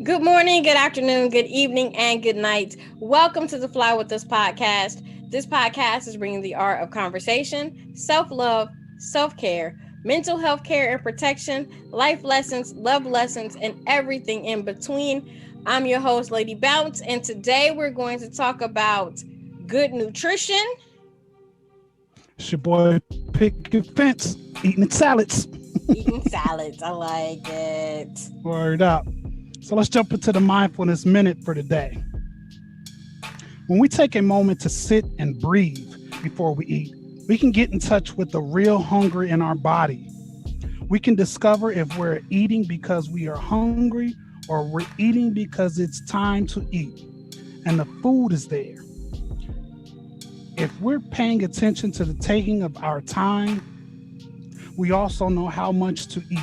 Good morning, good afternoon, good evening, and good night. Welcome to the Fly With Us podcast. This podcast is bringing the art of conversation, self love, self care, mental health care and protection, life lessons, love lessons, and everything in between. I'm your host, Lady Bounce, and today we're going to talk about good nutrition. It's your boy Picket Fence eating salads. Eating salads. I like it. Word up. So let's jump into the mindfulness minute for today. When we take a moment to sit and breathe before we eat, we can get in touch with the real hunger in our body. We can discover if we're eating because we are hungry or we're eating because it's time to eat and the food is there. If we're paying attention to the taking of our time, we also know how much to eat.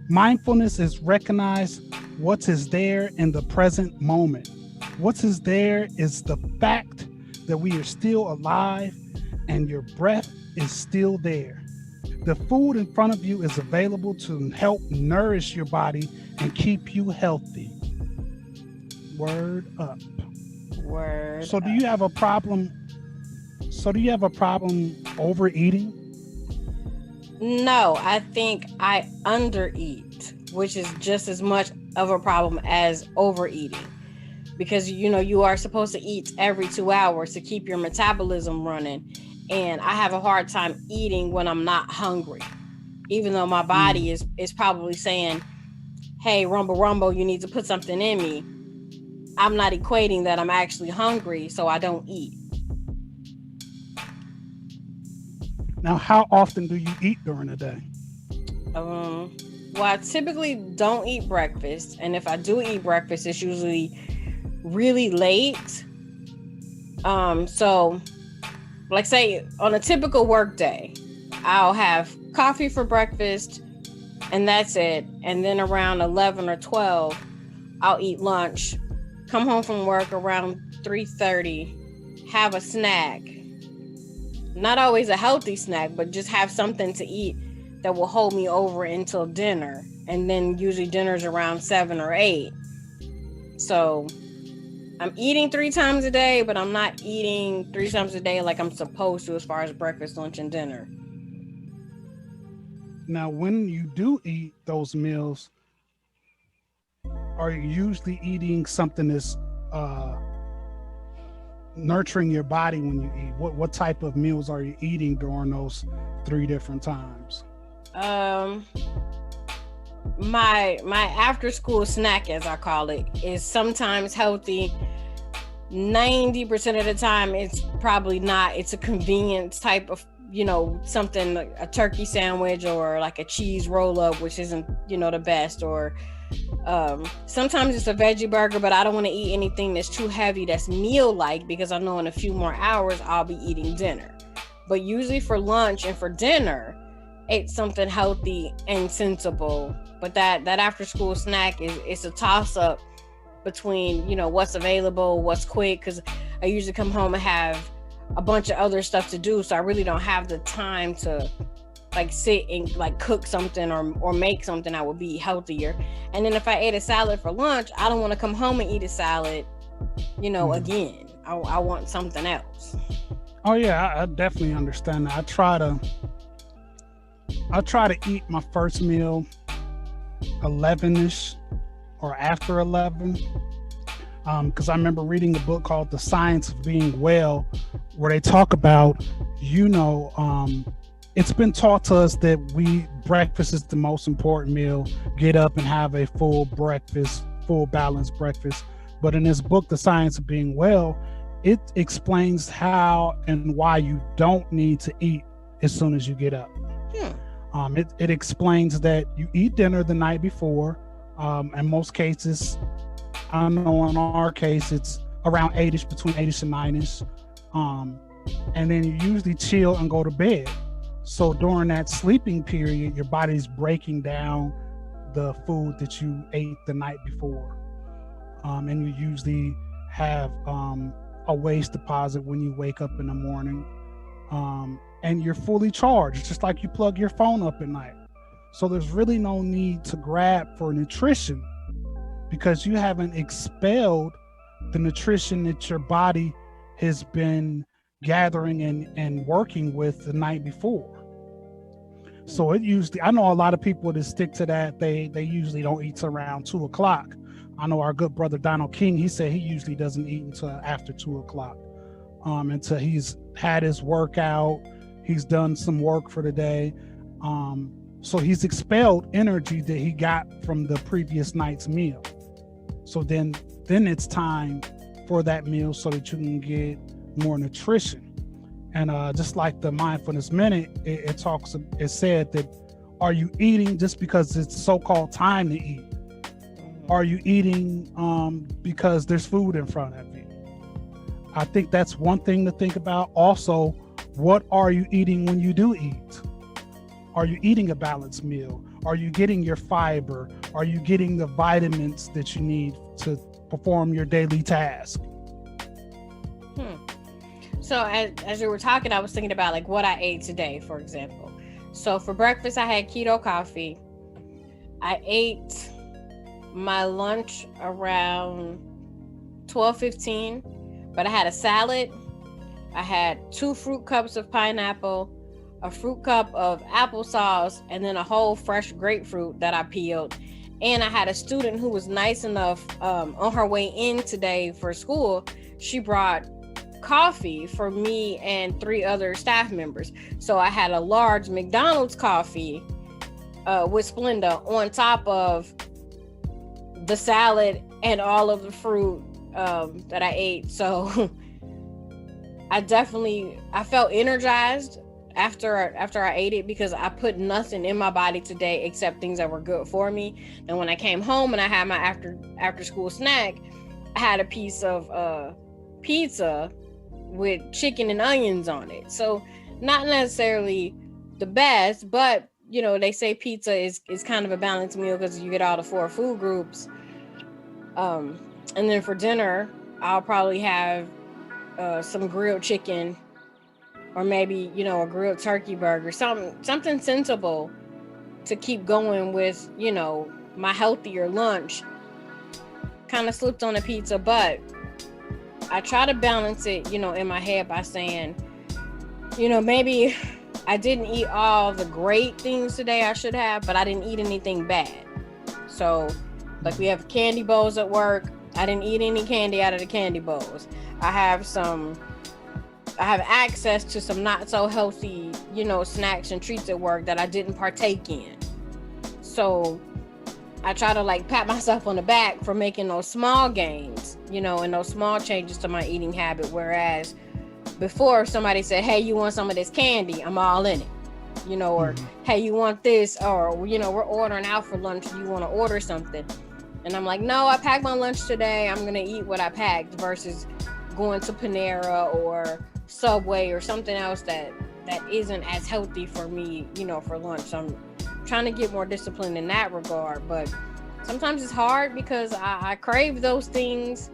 Mindfulness is recognize what is there in the present moment. What is there is the fact that we are still alive and your breath is still there. The food in front of you is available to help nourish your body and keep you healthy. Word up. Word. So do you have a problem? Overeating? No, I think I undereat, which is just as much of a problem as overeating. Because you are supposed to eat every 2 hours to keep your metabolism running. And I have a hard time eating when I'm not hungry. Even though my body is probably saying, hey, rumble, rumble, you need to put something in me. I'm not equating that I'm actually hungry, so I don't eat. Now, how often do you eat during the day? Well, I typically don't eat breakfast. And if I do eat breakfast, it's usually really late. So like say on a typical work day, I'll have coffee for breakfast and that's it. And then around 11 or 12, I'll eat lunch, come home from work around 3:30, have a snack. Not always a healthy snack, but just have something to eat that will hold me over until dinner. And then usually dinner's around 7 or 8. So I'm eating 3 times a day, but I'm not eating 3 times a day like I'm supposed to as far as breakfast, lunch, and dinner. Now, when you do eat those meals, are you usually eating something that's nurturing your body when you eat? What type of meals are you eating during those 3 different times? My after school snack, as I call it, is sometimes healthy. 90% of the time it's probably not. It's a convenience type of, something like a turkey sandwich or like a cheese roll up, which isn't, the best, or sometimes it's a veggie burger, but I don't want to eat anything that's too heavy, that's meal like, because I know in a few more hours I'll be eating dinner. But usually for lunch and for dinner, it's something healthy and sensible. But that after school snack it's a toss up between what's available, what's quick, because I usually come home and have a bunch of other stuff to do, so I really don't have the time to like sit and like cook something or make something that would be healthier. And then if I ate a salad for lunch, I don't want to come home and eat a salad again. I want something else. Oh yeah, I definitely understand that. I try to eat my first meal 11ish or after 11, because I remember reading a book called The Science of Being Well, where they talk about, it's been taught to us that breakfast is the most important meal. Get up and have a full breakfast, full balanced breakfast. But in this book, The Science of Being Well, it explains how and why you don't need to eat as soon as you get up. It explains that you eat dinner the night before. In most cases, I know in our case, it's around 8ish, between 8ish and 9ish. And then you usually chill and go to bed. So during that sleeping period, your body's breaking down the food that you ate the night before. And you usually have a waste deposit when you wake up in the morning. And you're fully charged, just like you plug your phone up at night. So there's really no need to grab for nutrition because you haven't expelled the nutrition that your body has been gathering and working with the night before. So it usually, I know a lot of people that stick to that. They usually don't eat till around 2 o'clock. I know our good brother Donald King, he said he usually doesn't eat until after 2 o'clock, until he's had his workout, he's done some work for the day. So he's expelled energy that he got from the previous night's meal. So then it's time for that meal so that you can get more nutrition. And just like the mindfulness minute, it said that, are you eating just because it's so-called time to eat? Are you eating because there's food in front of you? I think that's one thing to think about. Also, what are you eating when you do eat? Are you eating a balanced meal? Are you getting your fiber? Are you getting the vitamins that you need to perform your daily task? So as you were talking, I was thinking about like what I ate today, for example. So for breakfast, I had keto coffee. I ate my lunch around 12:15, but I had a salad. I had 2 fruit cups of pineapple, a fruit cup of applesauce, and then a whole fresh grapefruit that I peeled. And I had a student who was nice enough on her way in today for school. She brought coffee for me and 3 other staff members. So I had a large McDonald's coffee with Splenda on top of the salad and all of the fruit that I ate. So I felt energized after I ate it, because I put nothing in my body today except things that were good for me. And when I came home and I had my after school snack, I had a piece of pizza with chicken and onions on it. So not necessarily the best, but you know, they say pizza is kind of a balanced meal because you get all the 4 food groups. And then for dinner, I'll probably have some grilled chicken, or maybe, you know, a grilled turkey burger, something sensible to keep going with, you know, my healthier lunch. Kind of slipped on a pizza, but I try to balance it, you know, in my head by saying, you know, maybe I didn't eat all the great things today I should have, but I didn't eat anything bad. So, like, we have candy bowls at work. I didn't eat any candy out of the candy bowls. I have access to some not so healthy, you know, snacks and treats at work that I didn't partake in. So I try to like pat myself on the back for making those small gains, you know, and those small changes to my eating habit. Whereas before, if somebody said, hey, you want some of this candy, I'm all in it, you know, or hey, you want this, or, you know, we're ordering out for lunch, you want to order something. And I'm like, no, I packed my lunch today. I'm going to eat what I packed, versus going to Panera or Subway or something else that isn't as healthy for me, you know, for lunch. So I'm trying to get more disciplined in that regard. But sometimes it's hard because I crave those things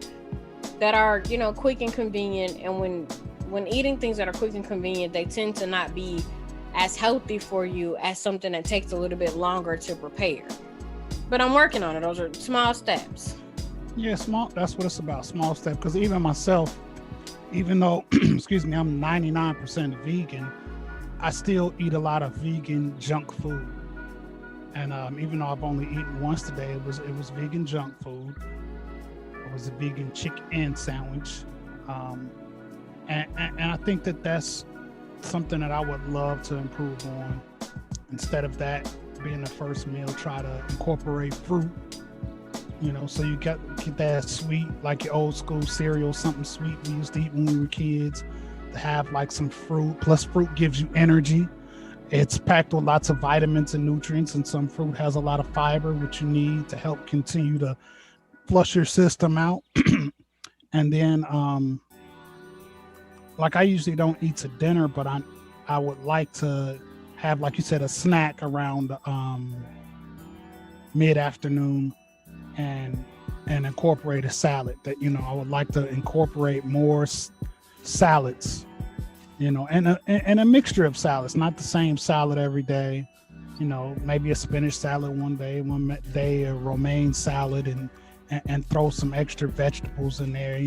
that are, you know, quick and convenient. And when eating things that are quick and convenient, they tend to not be as healthy for you as something that takes a little bit longer to prepare. But I'm working on it. Those are small steps. Yeah, small. That's what it's about, small steps. Because even myself, even though, excuse me, I'm 99% vegan, I still eat a lot of vegan junk food. And even though I've only eaten once today, it was vegan junk food. It was a vegan chicken sandwich. And I think that's something that I would love to improve on. Instead of that being the first meal, try to incorporate fruit, you know, so you get that sweet, like your old school cereal, something sweet we used to eat when we were kids, to have like some fruit. Plus fruit gives you energy. It's packed with lots of vitamins and nutrients, and some fruit has a lot of fiber, which you need to help continue to flush your system out. And then like I usually don't eat to dinner, but I would like to have, like you said, a snack around mid-afternoon and incorporate a salad. That, you know, I would like to incorporate more salads, you know, and a mixture of salads, not the same salad every day. You know, maybe a spinach salad one day a romaine salad, and and throw some extra vegetables in there,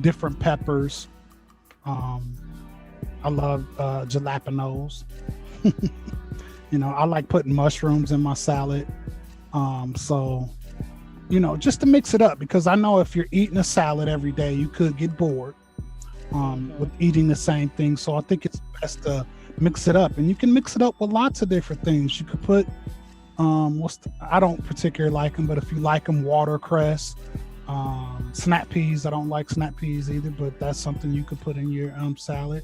different peppers. I love jalapenos. I like putting mushrooms in my salad. So, just to mix it up, because I know if you're eating a salad every day, you could get bored with eating the same thing. So I think it's best to mix it up, and you can mix it up with lots of different things. You could put I don't particularly like them, but if you like them, watercress, snap peas. I don't like snap peas either, but that's something you could put in your salad.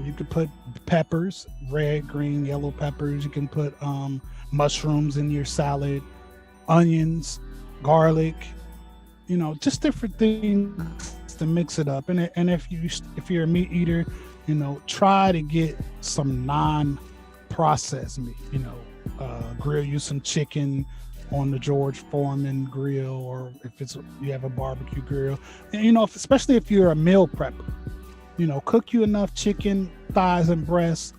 You could put peppers, red, green, yellow peppers. You can put mushrooms in your salad, onions, garlic, just different things to mix it up. And if you're a meat eater, try to get some non-processed meat. Grill you some chicken on the George Foreman grill, or if you have a barbecue grill, and especially if you're a meal prepper, cook you enough chicken thighs and breasts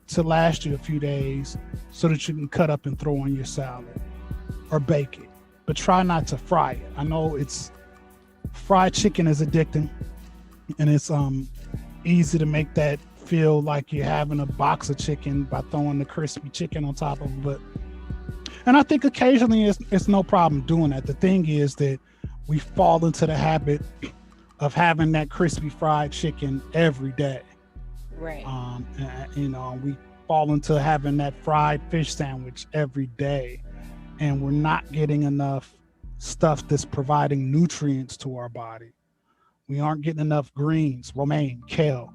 to last you a few days, so that you can cut up and throw on your salad or bake it. But try not to fry it. I know fried chicken is addicting, and it's easy to make that feel like you're having a box of chicken by throwing the crispy chicken on top of it. And I think occasionally it's no problem doing that. The thing is that we fall into the habit of having that crispy fried chicken every day. Right. We fall into having that fried fish sandwich every day, and we're not getting enough stuff that's providing nutrients to our body. We aren't getting enough greens, romaine, kale.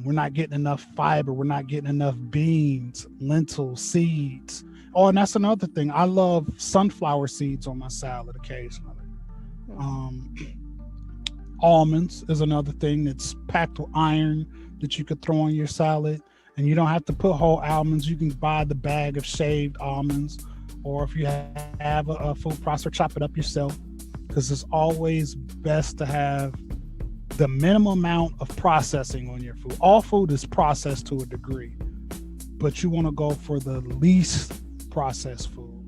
We're not getting enough fiber. We're not getting enough beans, lentils, seeds. Oh, and that's another thing. I love sunflower seeds on my salad occasionally. Almonds is another thing that's packed with iron that you could throw on your salad. And you don't have to put whole almonds. You can buy the bag of shaved almonds, or if you have a food processor, chop it up yourself, because it's always best to have the minimum amount of processing on your food. All food is processed to a degree, but you want to go for the least processed food,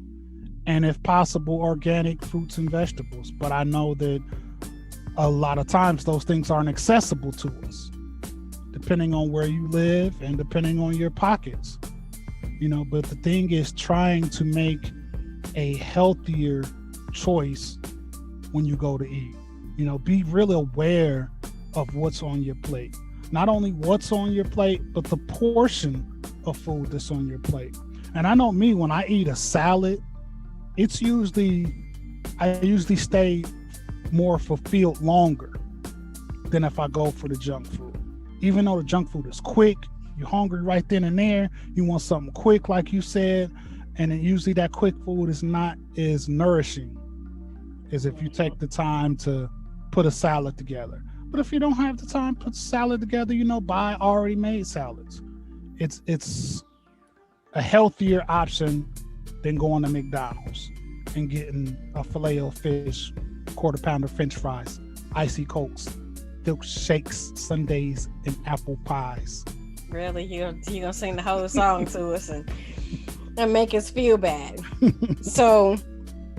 and if possible, organic fruits and vegetables. But I know that a lot of times those things aren't accessible to us, depending on where you live and depending on your pockets. But the thing is trying to make a healthier choice when you go to eat. Be really aware of what's on your plate. Not only what's on your plate, but the portion of food that's on your plate. And I know me, when I eat a salad, I usually stay more fulfilled longer than if I go for the junk food. Even though the junk food is quick, you're hungry right then and there, you want something quick, like you said, and then usually that quick food is not as nourishing as if you take the time to put a salad together. But if you don't have the time to put salad together, buy already made salads. It's a healthier option than going to McDonald's and getting a Filet-O-Fish, quarter pounder French fries, icy Cokes, milk shakes, sundaes, and apple pies. Really? You're gonna sing the whole song to us and make us feel bad. So,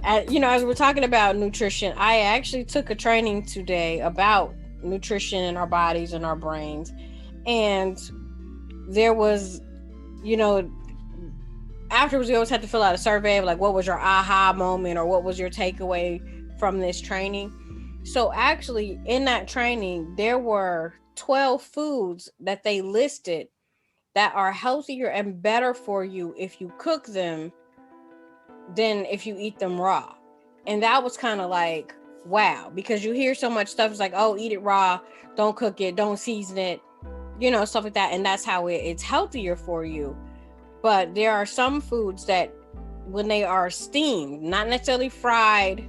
as we're talking about nutrition, I actually took a training today about nutrition in our bodies and our brains. And there was, afterwards we always had to fill out a survey of like, what was your aha moment or what was your takeaway from this training? So actually in that training, there were 12 foods that they listed that are healthier and better for you if you cook them than if you eat them raw. And that was kind of like, wow, because you hear so much stuff. It's like, oh, eat it raw, don't cook it, don't season it, stuff like that. And that's how it's healthier for you. But there are some foods that when they are steamed, not necessarily fried,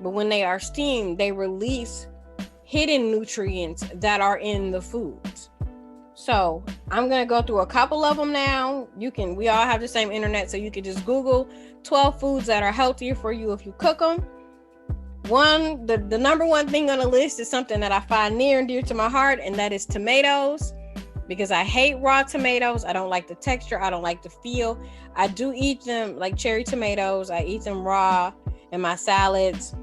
but when they are steamed, they release hidden nutrients that are in the foods. So I'm going to go through a couple of them now. We all have the same internet, so you can just Google 12 foods that are healthier for you if you cook them. The number one thing on the list is something that I find near and dear to my heart, and that is tomatoes, because I hate raw tomatoes. I don't like the texture. I don't like the feel. I do eat them like cherry tomatoes. I eat them raw, in my salads.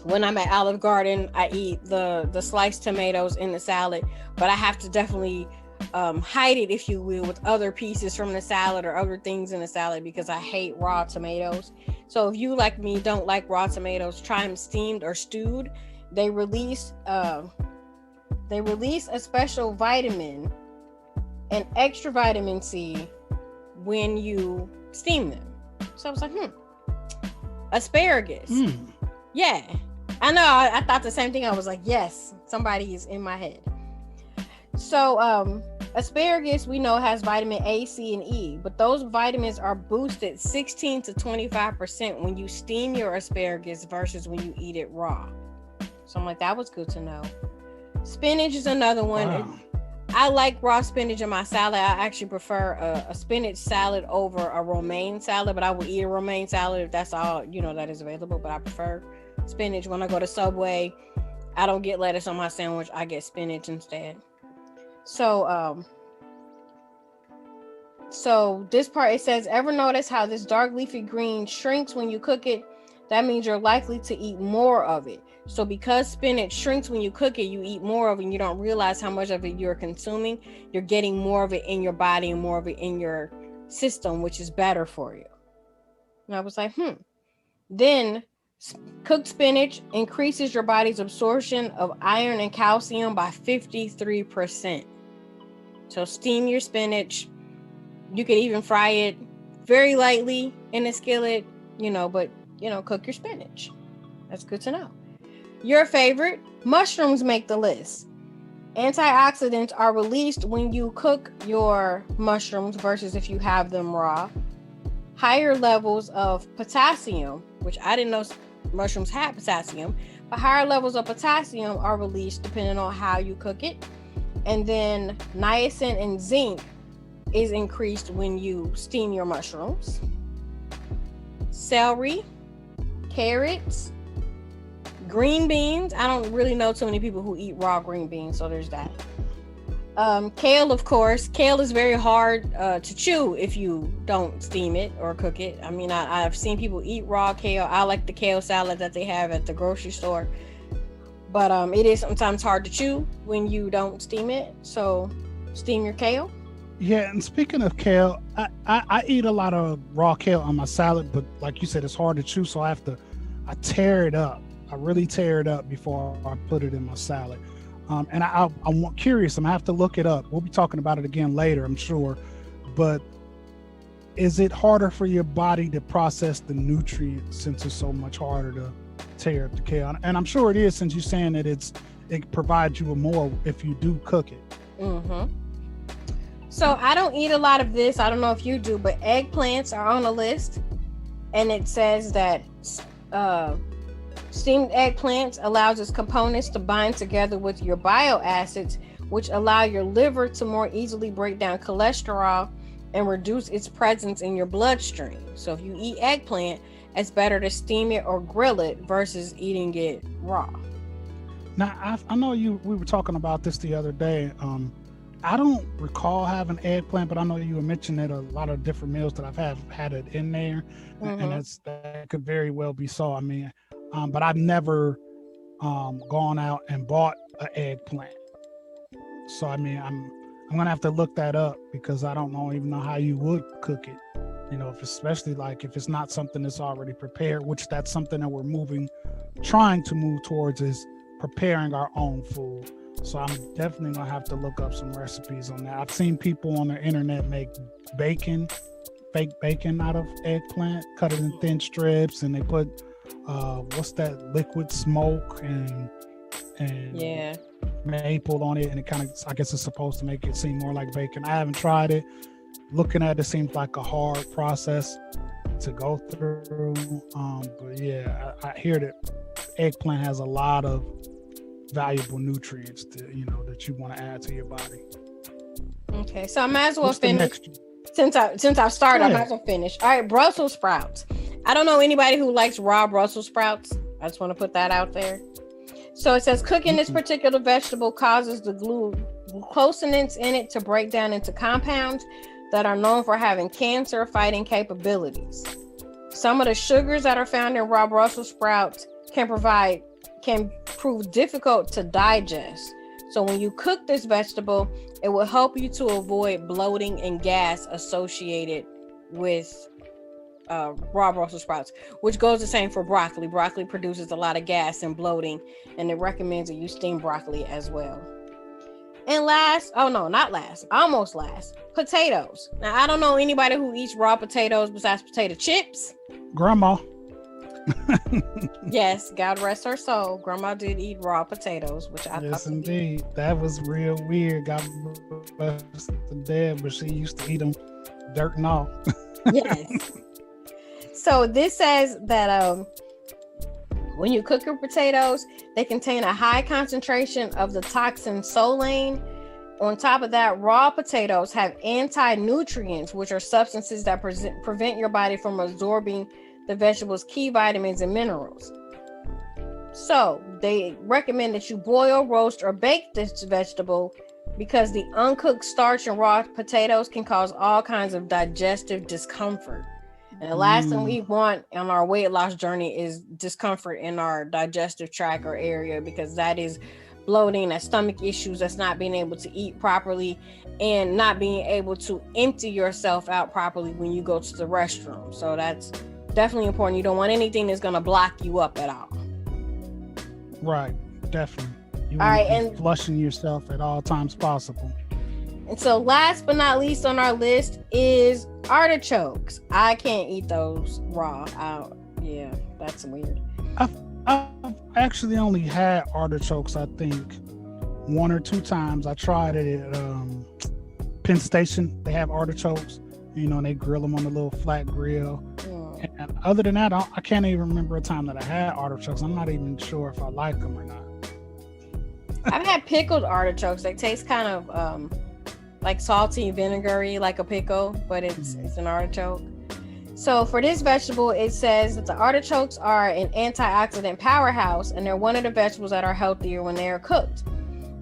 When I'm at Olive Garden, I eat the sliced tomatoes in the salad, but I have to definitely hide it, if you will, with other pieces from the salad or other things in the salad, because I hate raw tomatoes. So if you, like me, don't like raw tomatoes, try them steamed or stewed. They release a special vitamin, an extra vitamin C, when you steam them. So I was like, asparagus. Yeah. I know. I thought the same thing. I was like, yes, somebody is in my head. So asparagus, we know, has vitamin A, C, and E, but those vitamins are boosted 16 to 25% when you steam your asparagus versus when you eat it raw. So I'm like, that was good to know. Spinach is another one. Wow. I like raw spinach in my salad. I actually prefer a spinach salad over a romaine salad, but I will eat a romaine salad if that's all, that is available. But I prefer spinach. When I go to Subway, I don't get lettuce on my sandwich. I get spinach instead. So this part, it says, ever notice how this dark leafy green shrinks when you cook it? That means you're likely to eat more of it. So because spinach shrinks when you cook it, you eat more of it and you don't realize how much of it you're consuming. You're getting more of it in your body and more of it in your system, which is better for you. And I was like, Then cooked spinach increases your body's absorption of iron and calcium by 53%. So steam your spinach. You could even fry it very lightly in a skillet, but cook your spinach. That's good to know. Your favorite, mushrooms make the list. Antioxidants are released when you cook your mushrooms versus if you have them raw. Higher levels of potassium, which I didn't know mushrooms had potassium, but higher levels of potassium are released depending on how you cook it. And then niacin and zinc is increased when you steam your mushrooms. Celery, carrots, green beans. I don't really know too many people who eat raw green beans, so there's that. Kale, of course. Kale is very hard to chew if you don't steam it or cook it. I mean, I've seen people eat raw kale. I like the kale salad that they have at the grocery store, but it is sometimes hard to chew when you don't steam it. So steam your kale. Yeah, and speaking of kale, I eat a lot of raw kale on my salad, but like you said, it's hard to chew, so I tear it up. I really tear it up before I put it in my salad. And I'm curious, I'm gonna have to look it up. We'll be talking about it again later, I'm sure. But is it harder for your body to process the nutrients since it's so much harder to tear up the kale? And I'm sure it is, since you're saying that it provides you with more if you do cook it. Mm-hmm. So I don't eat a lot of this. I don't know if you do, but eggplants are on the list. And it says that steamed eggplants allows its components to bind together with your bile acids, which allow your liver to more easily break down cholesterol and reduce its presence in your bloodstream. So if you eat eggplant, it's better to steam it or grill it versus eating it raw. Now, I know we were talking about this the other day. I don't recall having eggplant, but I know you were mentioning it a lot of different meals that I've had it in there, and that could very well be so. I mean, but I've never gone out and bought an eggplant. So I mean, I'm gonna have to look that up because I don't even know how you would cook it. Especially like if it's not something that's already prepared, which that's something that we're trying to move towards, is preparing our own food. So I'm definitely gonna have to look up some recipes on that. I've seen people on the internet make fake bacon out of eggplant, cut it in thin strips, and they put what's that, liquid smoke and yeah, maple on it, and it kind of, I guess it's supposed to make it seem more like bacon. I haven't tried it. Looking at it seems like a hard process to go through. But yeah, I hear that eggplant has a lot of valuable nutrients that you want to add to your body. Okay, so I might as well finish. Since I've started, I might as well finish. All right, Brussels sprouts. I don't know anybody who likes raw Brussels sprouts. I just want to put that out there. So it says cooking this particular vegetable causes the glucosinants in it to break down into compounds that are known for having cancer-fighting capabilities. Some of the sugars that are found in raw Brussels sprouts can prove difficult to digest. So when you cook this vegetable, it will help you to avoid bloating and gas associated with raw Brussels sprouts, which goes the same for broccoli. Broccoli produces a lot of gas and bloating, and it recommends that you steam broccoli as well. And last, oh no, not last, almost last, potatoes. Now, I don't know anybody who eats raw potatoes besides potato chips. Grandma. Yes, God rest her soul. Grandma did eat raw potatoes, which I yes, thought indeed. That was real weird. God bless the dead, but she used to eat them dirt and all. Yes. So this says that when you cook your potatoes, they contain a high concentration of the toxin solanine. On top of that, raw potatoes have anti-nutrients, which are substances that prevent your body from absorbing the vegetable's key vitamins and minerals. So they recommend that you boil, roast, or bake this vegetable because the uncooked starch in raw potatoes can cause all kinds of digestive discomfort. And the last thing we want on our weight loss journey is discomfort in our digestive tract or area, because that is bloating, that's stomach issues, that's not being able to eat properly and not being able to empty yourself out properly when you go to the restroom. So that's definitely important. You don't want anything that's going to block you up at all. Right, definitely. You all right, and flushing yourself at all times possible. And so last but not least on our list is artichokes. I can't eat those raw. Yeah, that's weird. I've actually only had artichokes, I think, 1 or 2 times. I tried it at Penn Station. They have artichokes, and they grill them on a little flat grill. And other than that, I can't even remember a time that I had artichokes. I'm not even sure if I like them or not. I've had pickled artichokes. They taste kind of like salty, vinegary, like a pickle, but it's an artichoke. So for this vegetable, it says that the artichokes are an antioxidant powerhouse, and they're one of the vegetables that are healthier when they are cooked.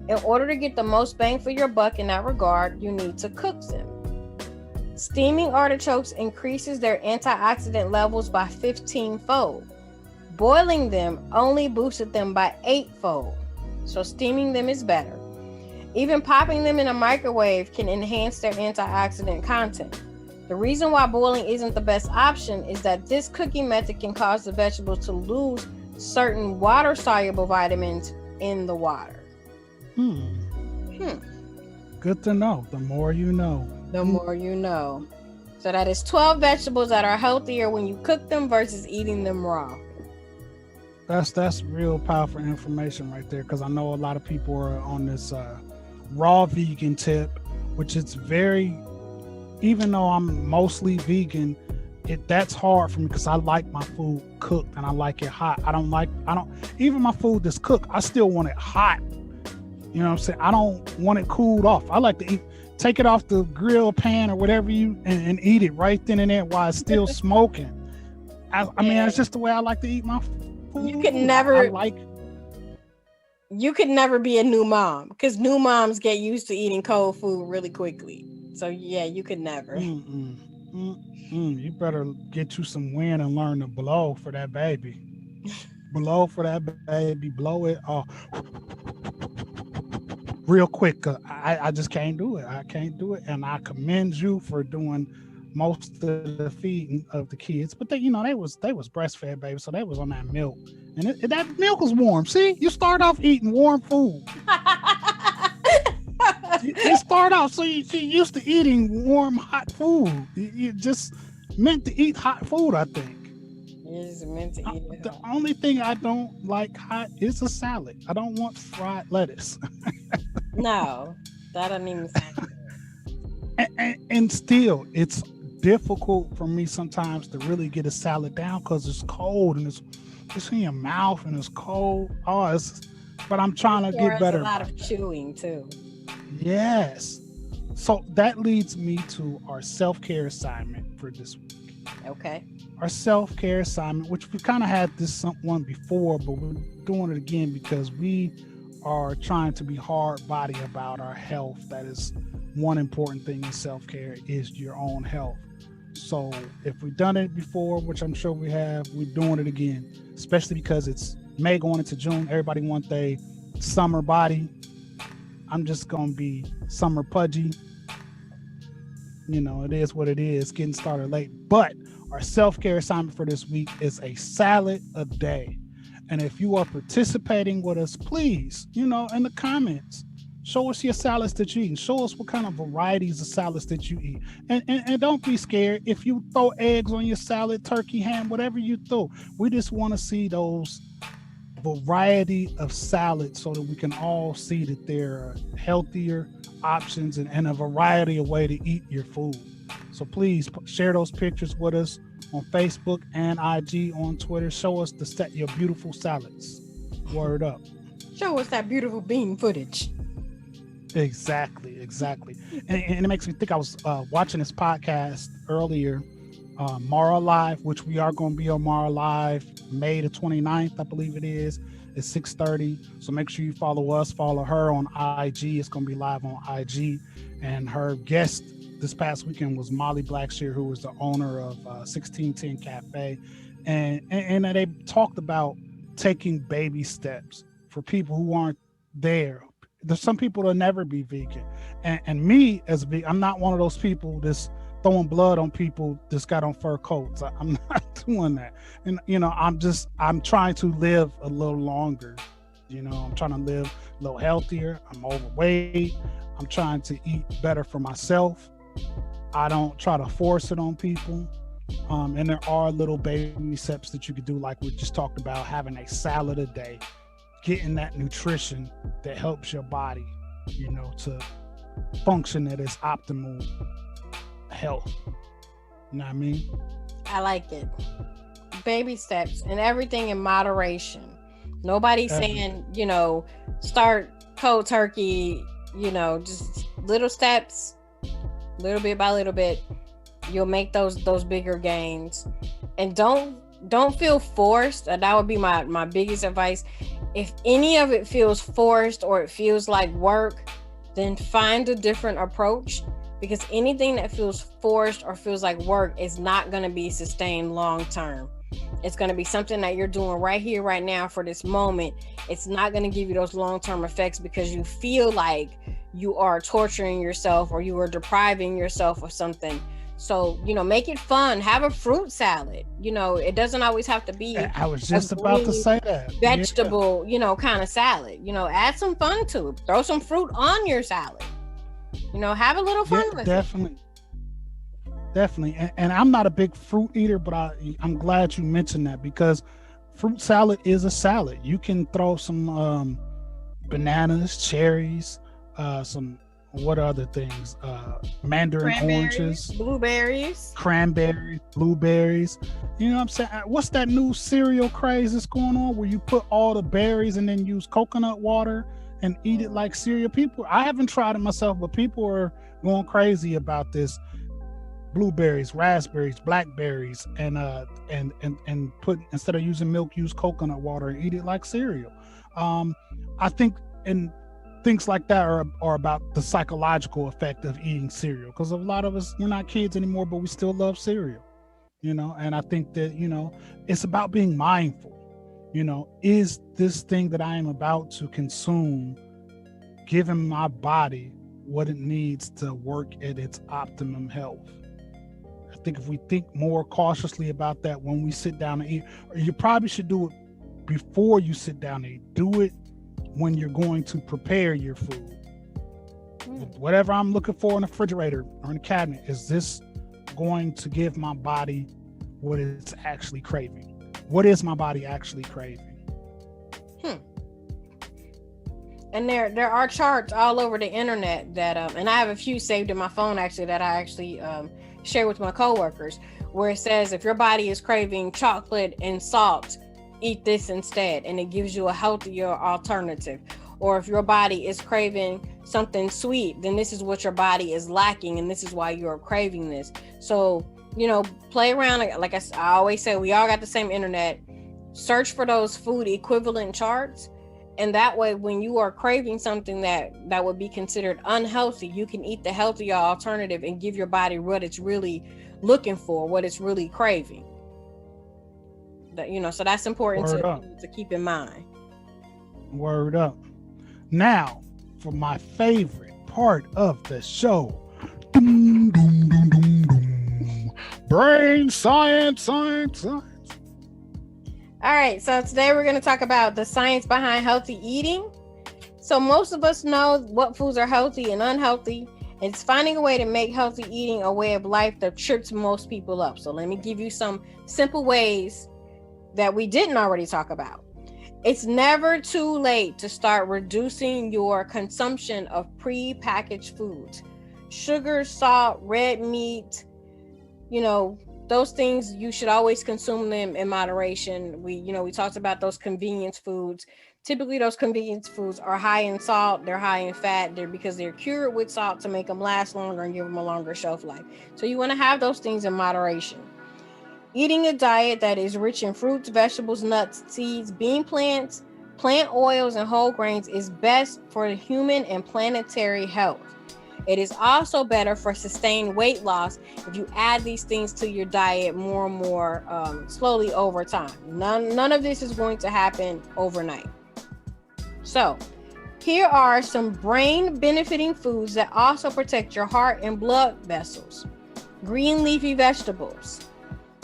In order to get the most bang for your buck in that regard, you need to cook them. Steaming artichokes increases their antioxidant levels by 15-fold. Boiling them only boosted them by 8-fold. So steaming them is better. Even popping them in a microwave can enhance their antioxidant content. The reason why boiling isn't the best option is that this cooking method can cause the vegetables to lose certain water-soluble vitamins in the water. Good to know. The more you know. The more you know. So that is 12 vegetables that are healthier when you cook them versus eating them raw. That's real powerful information right there, because I know a lot of people are on this raw vegan tip, which is very, even though I'm mostly vegan, that's hard for me because I like my food cooked and I like it hot. Even my food that's cooked, I still want it hot. You know what I'm saying? I don't want it cooled off. I like to take it off the grill pan or whatever and eat it right then and there while it's still smoking. I mean, that's just the way I like to eat my food. You could never be a new mom, because new moms get used to eating cold food really quickly. So yeah, you could never. You better get you some wind and learn to blow for that baby. Blow for that baby. Blow it off real quick. I just can't do it. I can't do it. And I commend you for doing most of the feeding of the kids, but they was breastfed, baby, so they was on that milk, and that milk was warm. See, you start off eating warm food. You start off, so you used to eating warm, hot food. You just meant to eat hot food, I think. You're just meant to eat it. The only thing I don't like hot is a salad. I don't want fried lettuce. No, that doesn't even sound good. And still, it's difficult for me sometimes to really get a salad down because it's cold and it's in your mouth and it's cold. But I'm trying to get better. A lot of chewing too. Yes. So that leads me to our self-care assignment for this week. Okay. Our self-care assignment, which we kind of had this one before, but we're doing it again because we are trying to be hard body about our health. That is one important thing in self-care, is your own health. So if we've done it before, which I'm sure we have, we're doing it again, especially because it's May going into June. Everybody wants their summer body. I'm just going to be summer pudgy. It is what it is, getting started late. But our self-care assignment for this week is a salad a day. And if you are participating with us, please, in the comments, show us your salads that you eat. Show us what kind of varieties of salads that you eat. And don't be scared if you throw eggs on your salad, turkey, ham, whatever you throw. We just want to see those variety of salads so that we can all see that there are healthier options and a variety of way to eat your food. So please share those pictures with us on Facebook and IG on Twitter. Show us your beautiful salads. Word up. Show us that beautiful bean footage. Exactly. And it makes me think, I was watching this podcast earlier, Mara Live, which we are going to be on Mara Live May the 29th, I believe it is. It's 6:30. So make sure you follow us, follow her on IG. It's going to be live on IG. And her guest this past weekend was Molly Blackshear, who was the owner of 1610 Cafe. And they talked about taking baby steps for people who aren't there. There's some people that'll never be vegan. And me as a vegan, I'm not one of those people that's throwing blood on people that's got on fur coats. I'm not doing that. And, I'm trying to live a little longer. I'm trying to live a little healthier. I'm overweight. I'm trying to eat better for myself. I don't try to force it on people. And there are little baby steps that you could do, like we just talked about, having a salad a day, getting that nutrition that helps your body, to function at its optimal health. You know what I mean? I like it. Baby steps and everything in moderation. Nobody's saying, start cold turkey, just little steps, little bit by little bit. You'll make those bigger gains. And don't feel forced. That would be my biggest advice. If any of it feels forced or it feels like work, then find a different approach, because anything that feels forced or feels like work is not going to be sustained long term. It's going to be something that you're doing right here, right now for this moment. It's not going to give you those long-term effects because you feel like you are torturing yourself or you are depriving yourself of something. So, make it fun. Have a fruit salad. It doesn't always have to be. I was just about to say that. Vegetable, kind of salad. Add some fun to it. Throw some fruit on your salad. Have a little fun with it. Definitely. And I'm not a big fruit eater, but I'm glad you mentioned that, because fruit salad is a salad. You can throw some bananas, cherries, some, what other things? Mandarin oranges, cranberries, blueberries. You know what I'm saying? What's that new cereal craze that's going on where you put all the berries and then use coconut water and eat it like cereal? I haven't tried it myself, but people are going crazy about this. Blueberries, raspberries, blackberries, and put, instead of using milk, use coconut water and eat it like cereal. I think things like that are about the psychological effect of eating cereal, because a lot of us, we're not kids anymore, but we still love cereal. And I think that it's about being mindful. Is this thing that I am about to consume giving my body what it needs to work at its optimum health? I think if we think more cautiously about that when we sit down and eat, or you probably should do it before you sit down and eat. Do it when you're going to prepare your food. Whatever I'm looking for in the refrigerator or in the cabinet, is this going to give my body what it's actually craving? What is my body actually craving? And there are charts all over the internet that and I have a few saved in my phone actually that I actually share with my coworkers, where it says if your body is craving chocolate and salt, eat this instead, and it gives you a healthier alternative. Or if your body is craving something sweet, then this is what your body is lacking, and this is why you're craving this. So play around. Like I always say, we all got the same internet. Search for those food equivalent charts And that way, when you are craving something that would be considered unhealthy, you can eat the healthier alternative and give your body what it's really looking for, what it's really craving. So that's important to keep in mind. Word up. Now, for my favorite part of the show, brain science. All right, so today we're going to talk about the science behind healthy eating. So most of us know what foods are healthy and unhealthy. It's finding a way to make healthy eating a way of life that trips most people up. So let me give you some simple ways that we didn't already talk about. It's never too late to start reducing your consumption of pre-packaged foods. Sugar, salt, red meat, those things, you should always consume them in moderation. We talked about those convenience foods. Typically, those convenience foods are high in salt, they're high in fat, because they're cured with salt to make them last longer and give them a longer shelf life. So you want to have those things in moderation. Eating a diet that is rich in fruits, vegetables, nuts, seeds, bean plants, plant oils, and whole grains is best for human and planetary health. It is also better for sustained weight loss if you add these things to your diet more and more slowly over time. None of this is going to happen overnight. So, here are some brain benefiting foods that also protect your heart and blood vessels. Green leafy vegetables.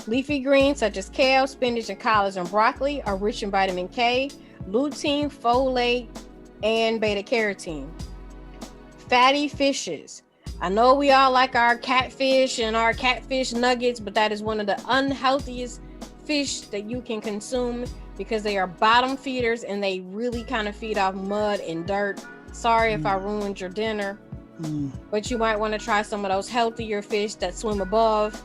Leafy greens such as kale, spinach, and collards and broccoli are rich in vitamin K, lutein, folate, and beta carotene. Fatty fishes. I know we all like our catfish and our catfish nuggets, but that is one of the unhealthiest fish that you can consume because they are bottom feeders and they really kind of feed off mud and dirt. Sorry if I ruined your dinner, but you might want to try some of those healthier fish that swim above.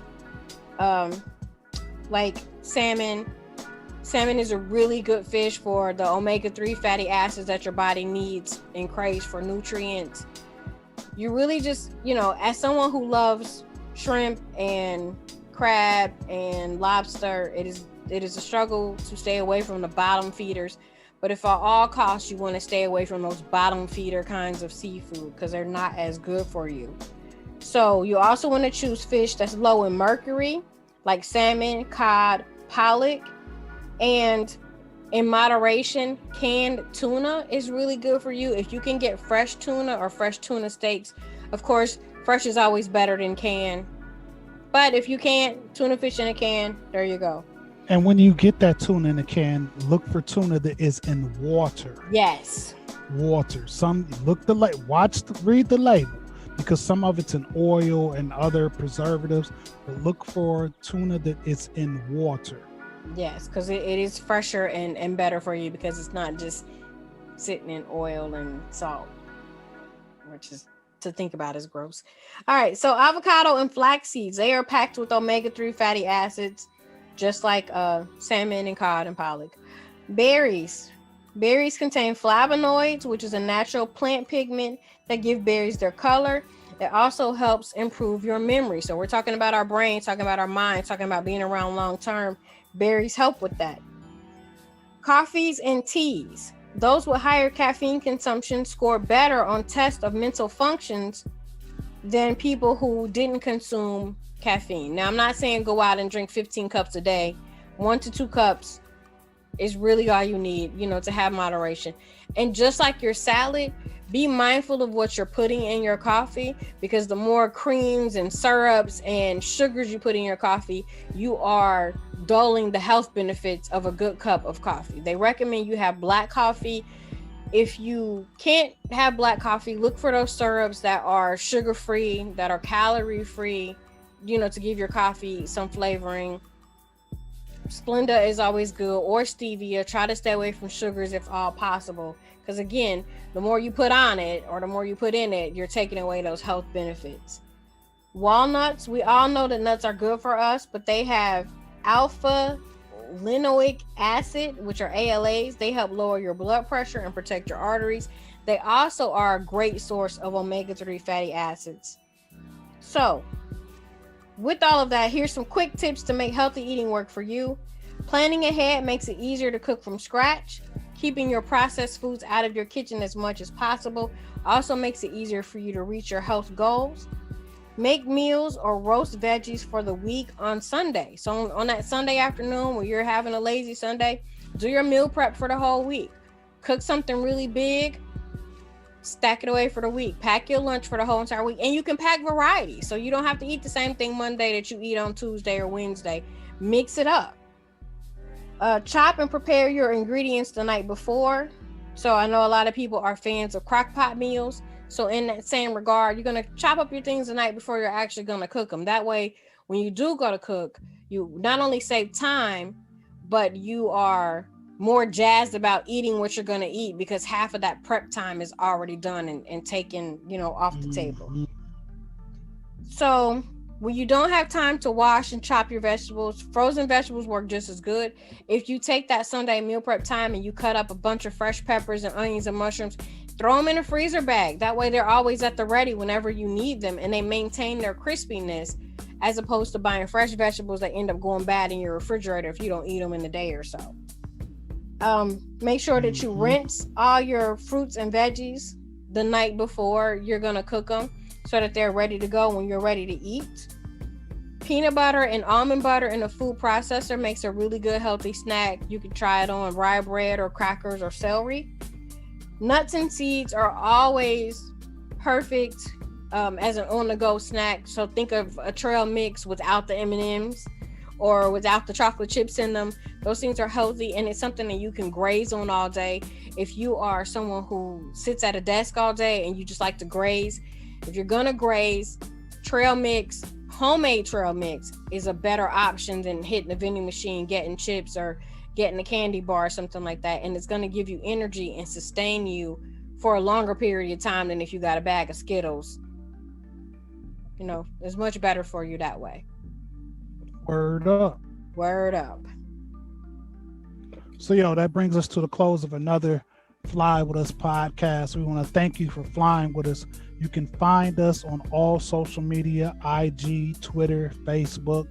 Like salmon. Salmon is a really good fish for the omega-3 fatty acids that your body needs and craves for nutrients. You really just, as someone who loves shrimp and crab and lobster, it is a struggle to stay away from the bottom feeders. But if at all costs you want to stay away from those bottom feeder kinds of seafood because they're not as good for you. So you also want to choose fish that's low in mercury, like salmon, cod, pollock, and in moderation, canned tuna is really good for you. If you can get fresh tuna or fresh tuna steaks, of course, fresh is always better than canned. But if you can't, tuna fish in a can, there you go. And when you get that tuna in a can, look for tuna that is in water. Yes. Water. Read the label. Because some of it's in oil and other preservatives, but look for tuna that is in water. Yes, because it is fresher and better for you because it's not just sitting in oil and salt, which is to think about is gross. All right, so avocado and flax seeds, they are packed with omega-3 fatty acids, just like salmon and cod and pollock. Berries contain flavonoids, which is a natural plant pigment that give berries their color. It also helps improve your memory. So we're talking about our brain, talking about our mind, talking about being around long term. Berries help with that. Coffees and teas. Those with higher caffeine consumption score better on tests of mental functions than people who didn't consume caffeine. Now, I'm not saying go out and drink 15 cups a day. 1 to 2 cups is really all you need, to have moderation. And just like your salad, be mindful of what you're putting in your coffee, because the more creams and syrups and sugars you put in your coffee, you are dulling the health benefits of a good cup of coffee. They recommend you have black coffee. If you can't have black coffee, look for those syrups that are sugar-free, that are calorie-free, to give your coffee some flavoring. Splenda is always good, or stevia. Try to stay away from sugars if all possible, because again, the more you put on it or the more you put in it, you're taking away those health benefits. Walnuts, we all know that nuts are good for us, but they have alpha linoleic acid, which are ALAs. They help lower your blood pressure and protect your arteries. They also are a great source of omega-3 fatty acids. So with all of that, here's some quick tips to make healthy eating work for you. Planning ahead makes it easier to cook from scratch. Keeping your processed foods out of your kitchen as much as possible also makes it easier for you to reach your health goals. Make meals or roast veggies for the week on Sunday. So on that Sunday afternoon when you're having a lazy Sunday, do your meal prep for the whole week. Cook something really big, stack it away for the week. Pack your lunch for the whole entire week. And you can pack variety. So you don't have to eat the same thing Monday that you eat on Tuesday or Wednesday. Mix it up. Chop and prepare your ingredients the night before. So I know a lot of people are fans of crock pot meals. So in that same regard, you're going to chop up your things the night before you're actually going to cook them. That way, when you do go to cook, you not only save time, but you are more jazzed about eating what you're going to eat because half of that prep time is already done and taken, off the table. So when you don't have time to wash and chop your vegetables, frozen vegetables work just as good. If you take that Sunday meal prep time and you cut up a bunch of fresh peppers and onions and mushrooms, throw them in a freezer bag. That way they're always at the ready whenever you need them and they maintain their crispiness as opposed to buying fresh vegetables that end up going bad in your refrigerator if you don't eat them in a day or so. Make sure that you rinse all your fruits and veggies the night before you're going to cook them so that they're ready to go when you're ready to eat. Peanut butter and almond butter in a food processor makes a really good healthy snack. You can try it on rye bread or crackers or celery. Nuts and seeds are always perfect as an on-the-go snack. So think of a trail mix without the M&Ms or without the chocolate chips in them. Those things are healthy and it's something that you can graze on all day. If you are someone who sits at a desk all day and you just like to graze, if you're gonna graze, trail mix, homemade trail mix is a better option than hitting the vending machine, getting chips or getting a candy bar or something like that. And it's gonna give you energy and sustain you for a longer period of time than if you got a bag of Skittles. It's much better for you that way. Word up. Word up. So, that brings us to the close of another Fly With Us podcast. We want to thank you for flying with us. You can find us on all social media, IG, Twitter, Facebook.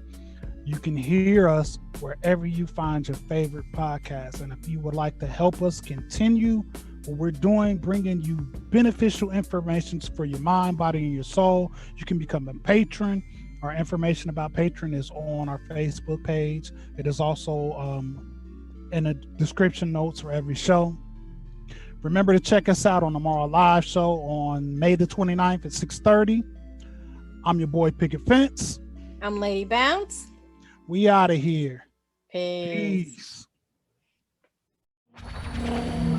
You can hear us wherever you find your favorite podcast. And if you would like to help us continue what we're doing, bringing you beneficial information for your mind, body, and your soul, you can become a patron. Our information about Patreon is on our Facebook page. It is also in the description notes for every show. Remember to check us out on the Tomorrow Live show on May the 29th at 6:30. I'm your boy Picket Fence. I'm Lady Bounce. We out of here. Peace. Peace.